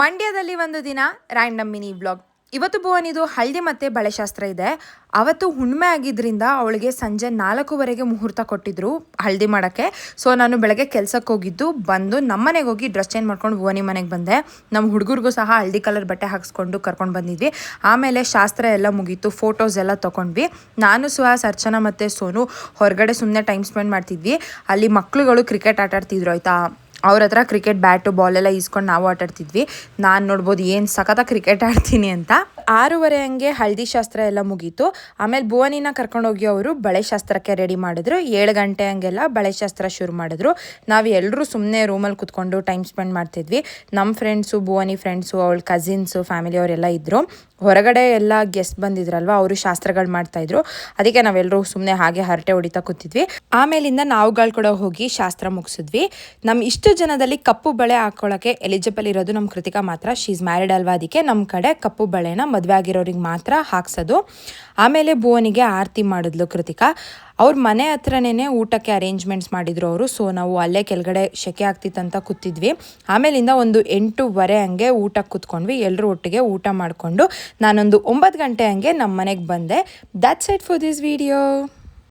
ಮಂಡ್ಯದಲ್ಲಿ ಒಂದು ದಿನ ರ್ಯಾಂಡಮ್ ಮಿನಿ ವ್ಲಾಗ್. ಇವತ್ತು ಭುವನಿದು ಹಳದಿ ಮತ್ತು ಬಳೆಶಾಸ್ತ್ರ ಇದೆ. ಅವತ್ತು ಹುಣ್ಣಿಮೆ ಆಗಿದ್ದರಿಂದ ಅವಳಿಗೆ ಸಂಜೆ 4:15ಗೆ ಮುಹೂರ್ತ ಕೊಟ್ಟಿದ್ರು ಹಳದಿ ಮಾಡೋಕ್ಕೆ. ಸೊ ನಾನು ಬೆಳಗ್ಗೆ ಕೆಲಸಕ್ಕೆ ಹೋಗಿದ್ದು ಬಂದು ನಮ್ಮನೆಗೆ ಹೋಗಿ ಡ್ರೆಸ್ ಚೇಂಜ್ ಮಾಡ್ಕೊಂಡು ಭುವನಿ ಮನೆಗೆ ಬಂದೆ. ನಮ್ಮ ಹುಡುಗರಿಗೂ ಸಹ ಹಳದಿ ಕಲರ್ ಬಟ್ಟೆ ಹಾಕ್ಸ್ಕೊಂಡು ಕರ್ಕೊಂಡು ಬಂದಿದ್ವಿ. ಆಮೇಲೆ ಶಾಸ್ತ್ರ ಎಲ್ಲ ಮುಗೀತು, ಫೋಟೋಸ್ ಎಲ್ಲ ತೊಗೊಂಡ್ವಿ. ನಾನು ಸುಹಾಸ್, ಅರ್ಚನಾ ಮತ್ತು ಸೋನು ಹೊರಗಡೆ ಸುಮ್ಮನೆ ಟೈಮ್ ಸ್ಪೆಂಡ್ ಮಾಡ್ತಿದ್ವಿ. ಅಲ್ಲಿ ಮಕ್ಳುಗಳು ಕ್ರಿಕೆಟ್ ಆಟಾಡ್ತಿದ್ರು ಆಯಿತಾ. ಅವ್ರ ಹತ್ರ ಕ್ರಿಕೆಟ್ ಬ್ಯಾಟು ಬಾಲೆಲ್ಲ ಈಸ್ಕೊಂಡು ನಾವು ಆಟಾಡ್ತಿದ್ವಿ. ನಾನು ನೋಡ್ಬೋದು ಏನು ಸಖತ್ತಾಗಿ ಕ್ರಿಕೆಟ್ ಆಡ್ತೀನಿ ಅಂತ. 6:30 ಹಂಗೆ ಹಳದಿ ಶಾಸ್ತ್ರ ಎಲ್ಲ ಮುಗೀತು. ಆಮೇಲೆ ಭುವನಿನ ಕರ್ಕೊಂಡೋಗಿ ಅವರು ಬಳೆ ಶಾಸ್ತ್ರಕ್ಕೆ ರೆಡಿ ಮಾಡಿದ್ರು. 7 ಗಂಟೆ ಹಂಗೆಲ್ಲ ಬಳೆ ಶಾಸ್ತ್ರ ಶುರು ಮಾಡಿದ್ರು. ನಾವು ಎಲ್ಲರೂ ಸುಮ್ಮನೆ ರೂಮಲ್ಲಿ ಕುತ್ಕೊಂಡು ಟೈಮ್ ಸ್ಪೆಂಡ್ ಮಾಡ್ತಿದ್ವಿ. ನಮ್ಮ ಫ್ರೆಂಡ್ಸು, ಭುವನಿ ಫ್ರೆಂಡ್ಸು, ಅವಳ ಕಸಿನ್ಸು, ಫ್ಯಾಮಿಲಿಯವರೆಲ್ಲ ಇದ್ದರು. ಹೊರಗಡೆ ಎಲ್ಲ ಗೆಸ್ಟ್ ಬಂದಿದ್ರಲ್ವ, ಅವರು ಶಾಸ್ತ್ರಗಳು ಮಾಡ್ತಾಯಿದ್ರು. ಅದಕ್ಕೆ ನಾವೆಲ್ಲರೂ ಸುಮ್ಮನೆ ಹಾಗೆ ಹರಟೆ ಹೊಡಿತಾ ಕೂತಿದ್ವಿ. ಆಮೇಲಿಂದ ನಾವುಗಳು ಕೂಡ ಹೋಗಿ ಶಾಸ್ತ್ರ ಮುಗಿಸಿದ್ವಿ. ನಮ್ಮ ಇಷ್ಟು ಜನದಲ್ಲಿ ಕಪ್ಪು ಬಳೆ ಹಾಕೊಳ್ಳೋಕ್ಕೆ ಎಲಿಜಿಬಲ್ ಇರೋದು ನಮ್ಮ ಕೃತಿಕಾ ಮಾತ್ರ. ಶಿ ಈಸ್ ಮ್ಯಾರಿಡ್ ಅಲ್ವಾ, ಅದಕ್ಕೆ ನಮ್ಮ ಕಡೆ ಕಪ್ಪು ಬಳೆನ ಮದುವೆ ಆಗಿರೋರಿಗೆ ಮಾತ್ರ ಹಾಕ್ಸೋದು. ಆಮೇಲೆ ಭುವನಿಗೆ ಆರತಿ ಮಾಡಿದ್ಲು ಕೃತಿಕಾ. ಅವ್ರ ಮನೆ ಹತ್ರನೇ ಊಟಕ್ಕೆ ಅರೇಂಜ್ಮೆಂಟ್ಸ್ ಮಾಡಿದ್ರು ಅವರು. ಸೊ ನಾವು ಅಲ್ಲೇ ಕೆಳಗಡೆ ಶೆಕೆ ಆಗ್ತಿತ್ತಂತ ಕೂತಿದ್ವಿ. ಆಮೇಲಿಂದ ಒಂದು 8:15 ಹಂಗೆ ಊಟಕ್ಕೆ ಕೂತ್ಕೊಂಡ್ವಿ. ಎಲ್ಲರೂ ಒಟ್ಟಿಗೆ ಊಟ ಮಾಡಿಕೊಂಡು ನಾನೊಂದು 9 ಗಂಟೆ ಹಂಗೆ ನಮ್ಮ ಮನೆಗೆ ಬಂದೆ. That's it for this video.